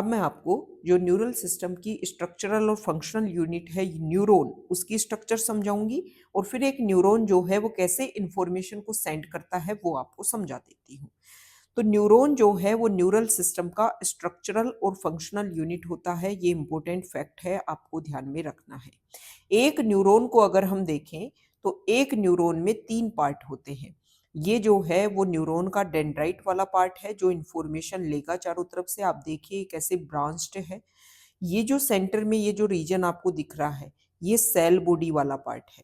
अब मैं आपको जो न्यूरल सिस्टम की स्ट्रक्चरल और फंक्शनल यूनिट है न्यूरॉन, उसकी स्ट्रक्चर समझाऊंगी और फिर एक न्यूरॉन जो है वो कैसे इंफॉर्मेशन को सेंड करता है वो आपको समझा देती हूँ। तो न्यूरॉन जो है वो न्यूरल सिस्टम का स्ट्रक्चरल और फंक्शनल यूनिट होता है। ये इंपॉर्टेंट फैक्ट है, आपको ध्यान में रखना है। एक न्यूरॉन को अगर हम देखें तो एक न्यूरॉन में 3 पार्ट होते हैं। ये जो है वो न्यूरॉन का डेंड्राइट वाला पार्ट है जो इंफॉर्मेशन लेगा चारों तरफ से। आप देखिए कैसे ब्रांच्ड है। ये जो सेंटर में ये जो रीजन आपको दिख रहा है ये सेल बॉडी वाला पार्ट है,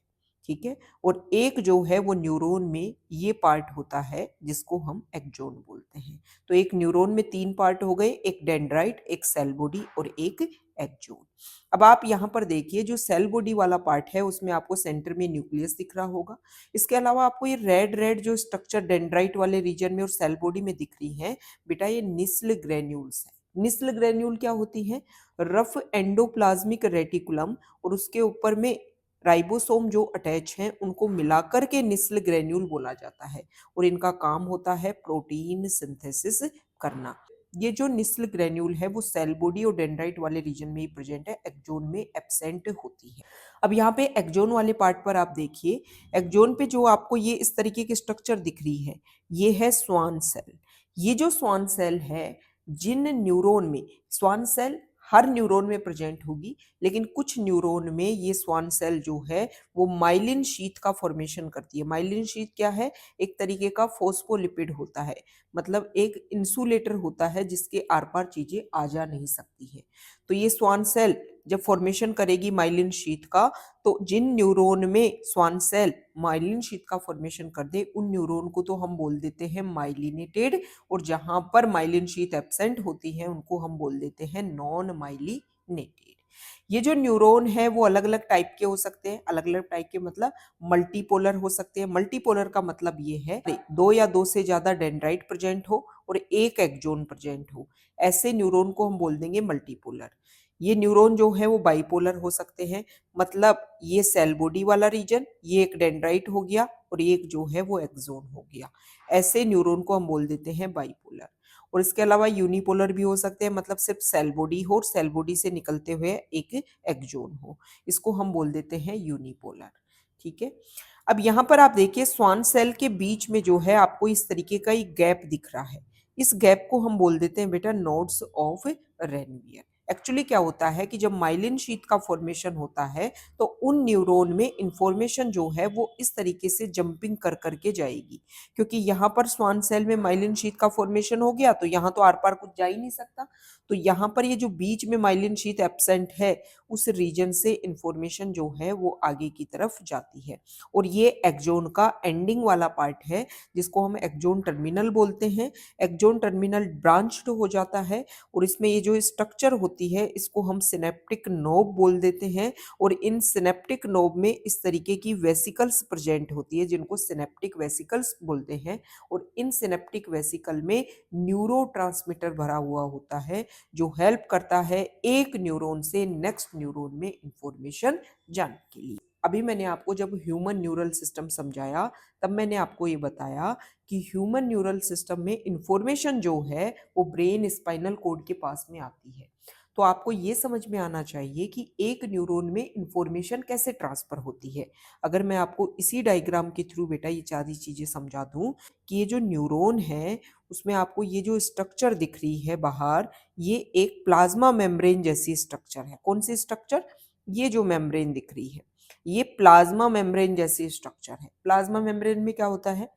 ठीक है। और एक जो है वो न्यूरॉन में ये पार्ट होता है जिसको हम एक्सॉन बोलते हैं। तो एक न्यूरॉन में 3 पार्ट हो गए, एक डेंड्राइट, एक सेल बॉडी और एक एक्सॉन। अब आप यहाँ पर देखिए जो सेल बॉडी वाला पार्ट है उसमें आपको सेंटर में न्यूक्लियस दिख रहा होगा। इसके अलावा आपको ये रेड रेड जो स्ट्रक्चर डेंड्राइट वाले रीजन में और सेल बॉडी में दिख रही है बेटा, ये निस्ल ग्रेन्यूल्स है। निस्ल ग्रेन्यूल क्या होती है? रफ एंडोप्लाज्मिक रेटिकुलम और उसके ऊपर में राइबोसोम जो अटैच हैं उनको मिलाकर के निस्ल ग्रेन्यूल बोला जाता है और इनका काम होता है प्रोटीन सिंथेसिस करना। ये जो निस्ल ग्रेन्यूल है वो सेल बॉडी और डेंड्राइट वाले रीजन में ही प्रेजेंट है, एक्सॉन में एब्सेंट होती है। अब यहाँ पे एक्सॉन वाले पार्ट पर आप देखिए, एक्सॉन पे जो आपको ये इस तरीके की स्ट्रक्चर दिख रही है ये है स्वान सेल। ये जो स्वान सेल है, जिन न्यूरॉन में स्वान सेल हर न्यूरॉन में प्रेजेंट होगी, लेकिन कुछ न्यूरॉन में ये स्वान सेल जो है वो माइलिन शीथ का फॉर्मेशन करती है। माइलिन शीथ क्या है? एक तरीके का फोस्फोलिपिड होता है, मतलब एक इंसुलेटर होता है जिसके आर पार चीजें आ जा नहीं सकती है। तो ये स्वान सेल जब फॉर्मेशन करेगी माइलिन शीथ का, तो जिन न्यूरॉन में स्वान सेल माइलिन शीथ का फॉर्मेशन कर दे उन न्यूरॉन को तो हम बोल देते हैं माइलिनेटेड, और जहां पर माइलिन शीथ एब्सेंट होती है उनको हम बोल देते हैं नॉन माइलिनेटेड। ये जो न्यूरॉन है वो अलग अलग टाइप के हो सकते हैं। अलग अलग टाइप के मतलब मल्टीपोलर हो सकते हैं। मल्टीपोलर का मतलब ये है 2 या 2 से ज्यादा डेंड्राइट प्रेजेंट हो और एक एक्सॉन प्रेजेंट हो, ऐसे न्यूरॉन को हम बोल देंगे मल्टीपोलर। ये न्यूरॉन जो है वो बाइपोलर हो सकते हैं, मतलब ये सेल बॉडी वाला रीजन, ये एक डेंड्राइट हो गया और एक जो है वो एक्सॉन हो गया। ऐसे न्यूरॉन को हम बोल देते हैं बाइपोलर। और इसके अलावा यूनिपोलर भी हो सकते हैं, मतलब सिर्फ सेल बॉडी हो और सेल बॉडी से निकलते हुए एक एक्सॉन हो, इसको हम बोल देते हैं यूनिपोलर, ठीक है। अब यहाँ पर आप देखिए स्वान सेल के बीच में जो है आपको इस तरीके का एक गैप दिख रहा है। इस गैप को हम बोल देते हैं बेटा नोड्स ऑफ रेनवियर। एक्चुअली क्या होता है कि जब माइलिन शीथ का फॉर्मेशन होता है तो उन न्यूरॉन में इंफॉर्मेशन जो है वो इस तरीके से जंपिंग कर करके जाएगी, क्योंकि यहाँ पर स्वान सेल में माइलिन शीथ का फॉर्मेशन हो गया तो यहाँ तो आर पार कुछ जा ही नहीं सकता। तो यहाँ पर ये जो बीच में माइलिन शीथ एब्सेंट है उस रीजन से इंफॉर्मेशन जो है वो आगे की तरफ जाती है। और ये एक्सॉन का एंडिंग वाला पार्ट है जिसको हम एक्सॉन टर्मिनल बोलते हैं। एक्सॉन टर्मिनल ब्रांच्ड हो जाता है और इसमें ये जो स्ट्रक्चर होती है इसको हम सिनेप्टिक नोब बोल देते हैं। और इन सिनेप्टिक नोब में इस तरीके की वेसिकल्स प्रेजेंट होती है जिनको सिनेप्टिक वेसिकल्स बोलते हैं। और इन सिनेप्टिक वेसिकल में न्यूरोट्रांसमीटर भरा हुआ होता है जो हेल्प करता है एक न्यूरॉन से नेक्स्ट न्यूरॉन में इंफॉर्मेशन जाने के लिए। अभी मैंने आपको जब ह्यूमन न्यूरल सिस्टम समझाया तब मैंने आपको ये बताया कि ह्यूमन न्यूरल सिस्टम में इंफॉर्मेशन जो है वो ब्रेन स्पाइनल कॉर्ड के पास में आती है। तो आपको ये समझ में आना चाहिए कि एक न्यूरॉन में इंफॉर्मेशन कैसे ट्रांसफर होती है। अगर मैं आपको इसी डायग्राम के थ्रू बेटा ये सारी चीजें समझा दूं कि ये जो न्यूरॉन है उसमें आपको ये जो स्ट्रक्चर दिख रही है बाहर, ये एक प्लाज्मा मेम्ब्रेन जैसी स्ट्रक्चर है। कौन सी स्ट्रक्चर? ये जो मेम्ब्रेन दिख रही है ये प्लाज्मा मेम्ब्रेन जैसी स्ट्रक्चर है। प्लाज्मा मेम्ब्रेन में क्या होता है?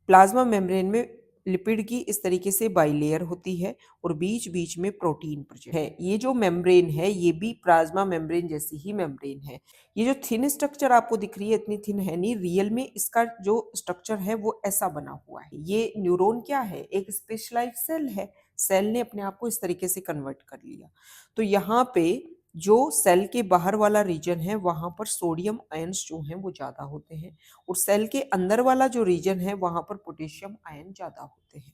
प्लाज्मा मेम्ब्रेन में लिपिड की इस तरीके से बाइलेयर होती है और बीच बीच में प्रोटीन प्रेजेंट है। ये जो मेम्ब्रेन है ये भी प्लाज्मा मेम्ब्रेन जैसी ही मेम्ब्रेन है। ये जो थिन स्ट्रक्चर आपको दिख रही है इतनी थिन है नहीं, रियल में इसका जो स्ट्रक्चर है वो ऐसा बना हुआ है। ये न्यूरॉन क्या है? एक स्पेशलाइज्ड सेल है। सेल ने अपने आप को इस तरीके से कन्वर्ट कर लिया। तो यहाँ पे जो सेल के बाहर वाला रीजन है वहां पर सोडियम आयंस जो हैं वो ज्यादा होते हैं और सेल के अंदर वाला जो रीजन है वहां पर पोटेशियम आयन ज्यादा होते हैं।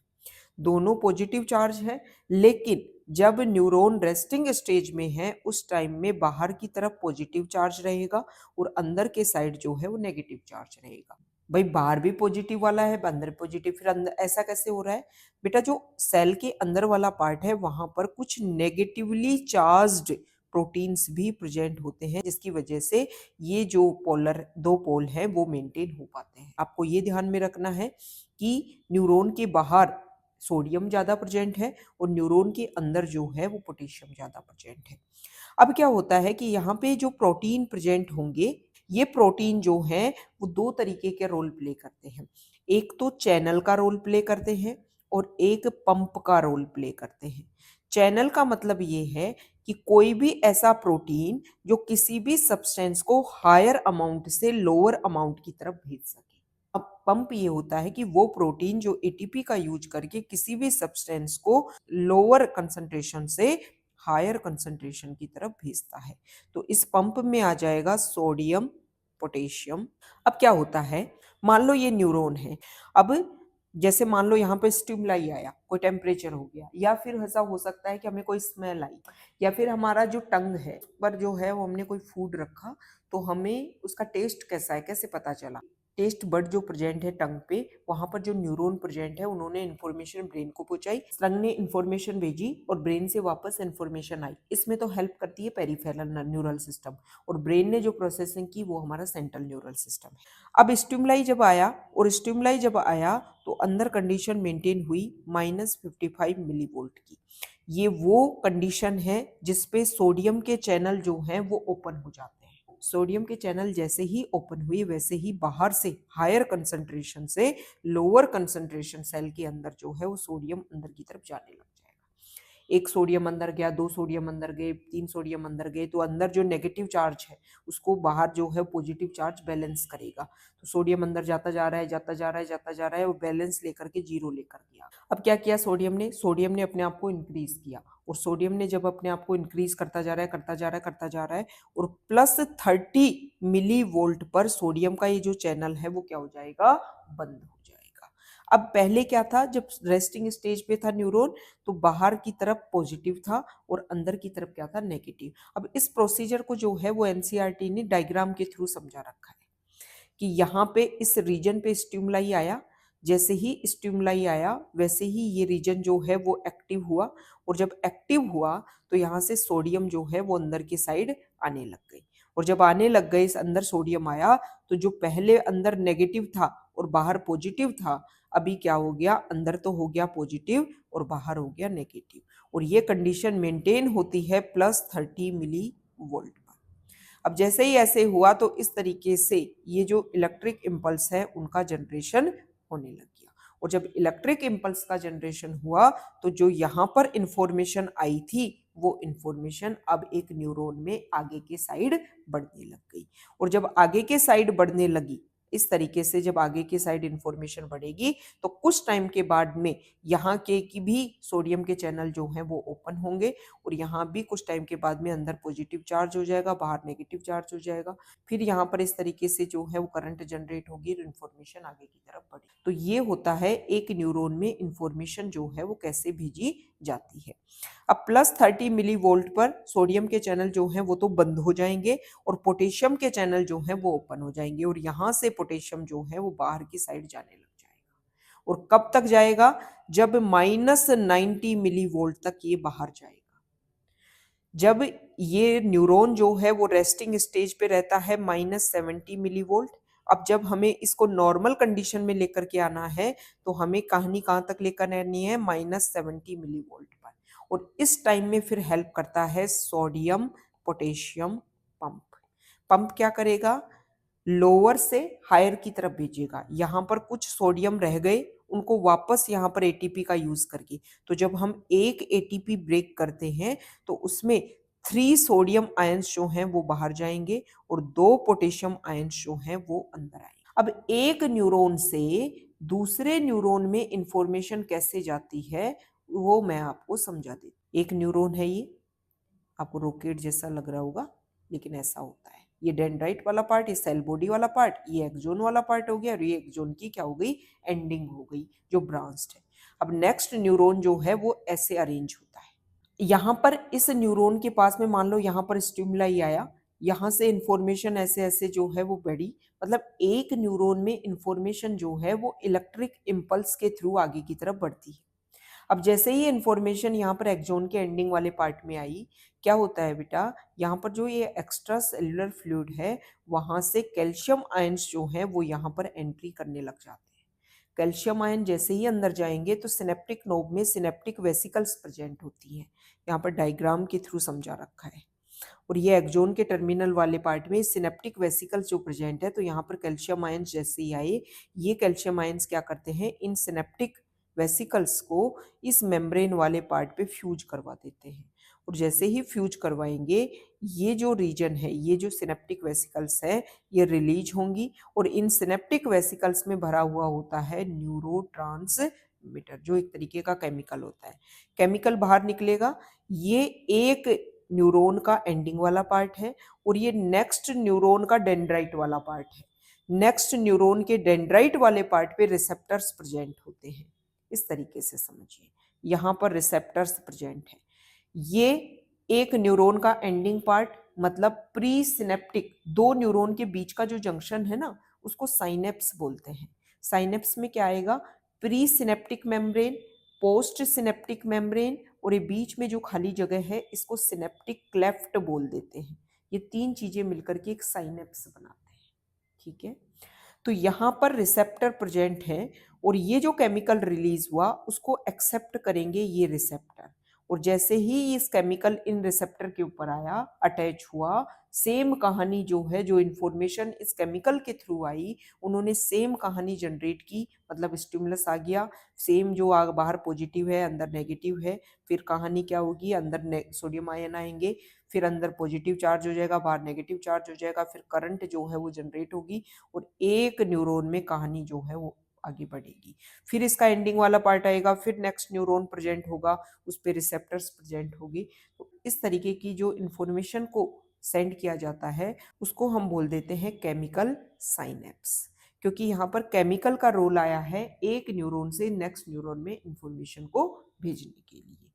दोनों पॉजिटिव चार्ज है, लेकिन जब न्यूरॉन रेस्टिंग स्टेज में है उस टाइम में बाहर की तरफ पॉजिटिव चार्ज रहेगा और अंदर के साइड जो है वो नेगेटिव चार्ज रहेगा। भाई बाहर भी पॉजिटिव वाला है, अंदर पॉजिटिव, फिर अंदर ऐसा कैसे हो रहा है बेटा? जो सेल के अंदर वाला पार्ट है वहां पर कुछ नेगेटिवली चार्ज्ड प्रोटीन्स भी प्रेजेंट होते हैं, जिसकी वजह से ये जो पोलर दो पोल हैं वो मेंटेन हो पाते हैं। आपको ये ध्यान में रखना है कि न्यूरॉन के बाहर सोडियम ज्यादा प्रेजेंट है और न्यूरॉन के अंदर जो है वो पोटेशियम ज्यादा प्रेजेंट है। अब क्या होता है कि यहाँ पे जो प्रोटीन प्रेजेंट होंगे, ये प्रोटीन जो है वो दो तरीके के रोल प्ले करते हैं। एक तो चैनल का रोल प्ले करते हैं और एक पंप का रोल प्ले करते हैं। चैनल का मतलब ये है कि कोई भी ऐसा प्रोटीन जो किसी भी सब्सटेंस को हायर अमाउंट से लोअर अमाउंट की तरफ भेज सके। अब पंप ये होता है कि वो प्रोटीन जो एटीपी का यूज करके किसी भी सब्सटेंस को लोअर कंसंट्रेशन से हायर कंसंट्रेशन की तरफ भेजता है। तो इस पंप में आ जाएगा सोडियम, पोटेशियम। अब क्या होता है, मान लो ये न्यूरॉन है। अब जैसे मान लो यहाँ पे स्टिमुलाई आया, कोई टेम्परेचर हो गया, या फिर ऐसा हो सकता है कि हमें कोई स्मेल आई, या फिर हमारा जो टंग है पर जो है वो हमने कोई फूड रखा, तो हमें उसका टेस्ट कैसा है कैसे पता चला? टेस्ट बड जो प्रेजेंट है टंग पे, वहां पर जो न्यूरॉन प्रेजेंट है उन्होंने इन्फॉर्मेशन ब्रेन को पहुंचाई, टंग ने इन्फॉर्मेशन भेजी और ब्रेन से वापस इन्फॉर्मेशन आई। इसमें तो हेल्प करती है पेरिफेरल न्यूरल सिस्टम, और ब्रेन ने जो प्रोसेसिंग की वो हमारा सेंट्रल न्यूरल सिस्टम है। अब स्टिमुलाई जब आया, और स्टिमुलाई जब आया तो अंदर कंडीशन मेंटेन हुई -55 मिलीवोल्ट की। ये वो कंडीशन है जिसपे सोडियम के चैनल जो हैं वो ओपन हो जाते हैं। सोडियम के चैनल जैसे ही ओपन हुए वैसे ही बाहर से हायर कंसंट्रेशन से लोअर कंसंट्रेशन सेल के अंदर जो है वो सोडियम अंदर की तरफ जाने लग जाएगा। एक सोडियम अंदर गया, दो सोडियम अंदर गए, तीन सोडियम अंदर गए, तो अंदर जो नेगेटिव चार्ज है उसको बाहर जो है पॉजिटिव चार्ज बैलेंस करेगा। तो सोडियम अंदर जाता जा रहा है, जाता जा रहा है, जाता जा रहा है, वो बैलेंस लेकर के जीरो लेकर गया। अब क्या किया सोडियम ने अपने आप को इंक्रीज किया, और सोडियम ने जब अपने आप को इंक्रीज करता जा रहा है, करता जा रहा है, करता जा रहा है, और +30 मिली वोल्ट पर सोडियम का ये जो चैनल है वो क्या हो जाएगा? बंद हो जाएगा। अब पहले क्या था, जब रेस्टिंग स्टेज पे था न्यूरॉन, तो बाहर की तरफ पॉजिटिव था और अंदर की तरफ क्या था? नेगेटिव। अब इस प्रोसीजर को जो है वो एनसीईआरटी ने डायग्राम के थ्रू समझा रखा है कि यहाँ पे इस रीजन पे स्टिमुलाई आया, जैसे ही स्टिमुलाई आया वैसे ही ये रीजन जो है वो एक्टिव हुआ, और जब एक्टिव हुआ तो यहाँ से सोडियम जो है वो अंदर की साइड आने लग गई, और जब आने लग गई इस अंदर सोडियम आया, तो जो पहले अंदर नेगेटिव था और बाहर पॉजिटिव था, अभी क्या हो गया? अंदर तो हो गया पॉजिटिव और बाहर हो गया नेगेटिव, और ये कंडीशन मेंटेन होती है +30 मिली वोल्ट। अब जैसे ही ऐसे हुआ तो इस तरीके से ये जो इलेक्ट्रिक इम्पल्स है उनका जनरेशन होने लग गया, और जब इलेक्ट्रिक इम्पल्स का जनरेशन हुआ तो जो यहाँ पर इंफॉर्मेशन आई थी वो इंफॉर्मेशन अब एक न्यूरॉन में आगे के साइड बढ़ने लग गई, और जब आगे के साइड बढ़ने लगी, इस तरीके से जब आगे की साइड इंफॉर्मेशन बढ़ेगी तो कुछ टाइम के बाद में यहाँ के की भी सोडियम के चैनल जो हैं वो ओपन होंगे, और यहाँ भी कुछ टाइम के बाद में अंदर पॉजिटिव चार्ज हो जाएगा, बाहर नेगेटिव चार्ज हो जाएगा। फिर यहाँ पर इस तरीके से जो है वो करंट जनरेट होगी और इन्फॉर्मेशन आगे की तरफ बढ़ेगी। तो ये होता है एक न्यूरॉन में इन्फॉर्मेशन जो है वो कैसे भेजी जाती है। अब +30 मिली वोल्ट पर सोडियम के चैनल जो हैं वो तो बंद हो जाएंगे, और पोटेशियम के चैनल जो हैं वो ओपन हो जाएंगे, और यहाँ से पोटेशियम जो है वो बाहर की साइड जाने लग जाएगा। और कब तक जाएगा? जब -90 मिली वोल्ट तक ये बाहर जाएगा। जब ये न्यूरॉन जो है वो रेस्टिंग स्टेज पे रहता है -70 मिली वोल्ट। अब जब हमें इसको नॉर्मल कंडीशन में लेकर के आना है तो हमें कहानी कहाँ तक लेकर आनी है? -70 मिली वोल्ट पर। और इस टाइम में फिर हेल्प करता है सोडियम पोटेशियम पंप। पंप क्या करेगा? लोअर से हायर की तरफ भेजेगा। यहाँ पर कुछ सोडियम रह गए, उनको वापस यहाँ पर एटीपी का यूज करके, तो जब हम एक एटीपी ब्रेक करते हैं तो उसमें 3 सोडियम आयंस जो हैं वो बाहर जाएंगे और 2 पोटेशियम आयंस जो हैं वो अंदर आएंगे। अब एक न्यूरॉन से दूसरे न्यूरॉन में इंफॉर्मेशन कैसे जाती है वो मैं आपको समझा देती। एक न्यूरॉन है, ये आपको रॉकेट जैसा लग रहा होगा, लेकिन ऐसा होता है। ये डेंड्राइट वाला पार्ट, ये सेल बॉडी वाला पार्ट, ये एक्सोन वाला पार्ट हो गया, और ये एक्सोन की क्या हो गई? एंडिंग हो गई जो ब्रांच्ड है। अब नेक्स्ट न्यूरॉन जो है वो ऐसे अरेंज होता है। यहाँ पर इस न्यूरॉन के पास में मान लो यहाँ पर स्टिमुलाई आया, यहाँ से इंफॉर्मेशन ऐसे ऐसे जो है वो बढ़ी, मतलब एक न्यूरॉन में इंफॉर्मेशन जो है वो इलेक्ट्रिक इम्पल्स के थ्रू आगे की तरफ बढ़ती है। अब जैसे ही इंफॉर्मेशन यहाँ पर एक्सोन के एंडिंग वाले पार्ट में आई, क्या होता है बेटा, यहाँ पर जो ये एक्स्ट्रा सेलुलर फ्लूइड है वहां से कैल्शियम आयंस जो है वो यहाँ पर एंट्री करने लग जाते हैं। कैल्शियम आयन जैसे ही अंदर जाएंगे तो सिनेप्टिक नोब में सिनेप्टिक वेसिकल्स प्रेजेंट होती हैं, यहाँ पर डायग्राम के थ्रू समझा रखा है। और ये एक्सोन के टर्मिनल वाले पार्ट में सिनेप्टिक वेसिकल्स जो प्रेजेंट है, तो यहाँ पर कैल्शियम आयंस जैसे ही आए, ये कैल्शियम आयंस क्या करते हैं, इन सिनेप्टिक वेसिकल्स को इस मेम्ब्रेन वाले पार्ट पे फ्यूज करवा देते हैं। और जैसे ही फ्यूज करवाएंगे, ये जो रीजन है, ये जो सिनेप्टिक वेसिकल्स है, ये रिलीज होंगी और इन सिनेप्टिक वेसिकल्स में भरा हुआ होता है न्यूरोट्रांसमीटर, जो एक तरीके का केमिकल होता है। केमिकल बाहर निकलेगा, ये एक न्यूरॉन का एंडिंग वाला पार्ट है और ये नेक्स्ट न्यूरॉन का डेंड्राइट वाला पार्ट है। नेक्स्ट न्यूरॉन के डेंड्राइट वाले पार्ट पे रिसेप्टर्स प्रेजेंट होते हैं। इस तरीके से समझिए, यहाँ पर रिसेप्टर्स प्रेजेंट है। ये एक न्यूरॉन का एंडिंग पार्ट, मतलब प्री सिनेप्टिक, दो न्यूरॉन के बीच का जो जंक्शन है ना, उसको साइनेप्स बोलते हैं। साइनेप्स में क्या आएगा, pre synaptic membrane, post synaptic membrane, और ये बीच में जो खाली जगह है इसको सिनेप्टिक क्लेफ्ट बोल देते हैं। ये तीन चीजें मिलकर के एक साइनेप्स बनाते हैं। ठीक है, तो यहाँ पर रिसेप्टर प्रेजेंट है और ये जो केमिकल रिलीज हुआ उसको एक्सेप्ट करेंगे ये रिसेप्टर। और जैसे ही इस केमिकल इन रिसेप्टर के ऊपर आया, अटैच हुआ, सेम कहानी जो है, जो इंफॉर्मेशन इस केमिकल के थ्रू आई, उन्होंने सेम कहानी जनरेट की, मतलब स्टिमुलस आ गया, सेम जो बाहर पॉजिटिव है अंदर नेगेटिव है, फिर कहानी क्या होगी, अंदर सोडियम आयन आएंगे, फिर अंदर पॉजिटिव चार्ज हो जाएगा, बाहर नेगेटिव चार्ज हो जाएगा, फिर करंट जो है वो जनरेट होगी और एक न्यूरॉन में कहानी जो है वो आगे बढ़ेगी। फिर इसका एंडिंग वाला पार्ट आएगा, फिर नेक्स्ट न्यूरॉन प्रेजेंट होगा, उस पर रिसेप्टर्स प्रेजेंट होगी। तो इस तरीके की जो इंफॉर्मेशन को सेंड किया जाता है उसको हम बोल देते हैं केमिकल साइनेप्स, क्योंकि यहाँ पर केमिकल का रोल आया है एक न्यूरॉन से नेक्स्ट न्यूरॉन में इंफॉर्मेशन को भेजने के लिए।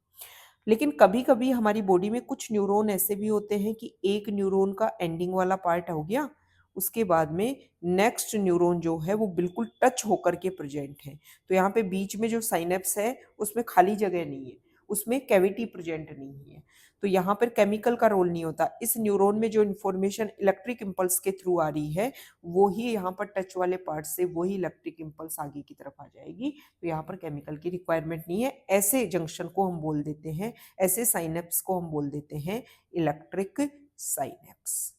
लेकिन कभी कभी हमारी बॉडी में कुछ न्यूरॉन ऐसे भी होते हैं कि एक न्यूरॉन का एंडिंग वाला पार्ट हो गया, उसके बाद में नेक्स्ट न्यूरॉन जो है वो बिल्कुल टच होकर के प्रेजेंट है। तो यहाँ पे बीच में जो साइनेप्स है उसमें खाली जगह नहीं है, उसमें कैविटी प्रेजेंट नहीं है, तो यहाँ पर केमिकल का रोल नहीं होता। इस न्यूरॉन में जो इन्फॉर्मेशन इलेक्ट्रिक इम्पल्स के थ्रू आ रही है वो ही यहाँ पर टच वाले पार्ट से वही इलेक्ट्रिक इम्पल्स आगे की तरफ आ जाएगी, तो यहाँ पर केमिकल की रिक्वायरमेंट नहीं है। ऐसे जंक्शन को हम बोल देते हैं, ऐसे साइनेप्स को हम बोल देते हैं इलेक्ट्रिक साइनेप्स।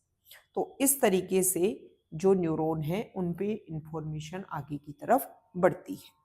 तो इस तरीके से जो न्यूरॉन है उन पे इंफॉर्मेशन आगे की तरफ बढ़ती है।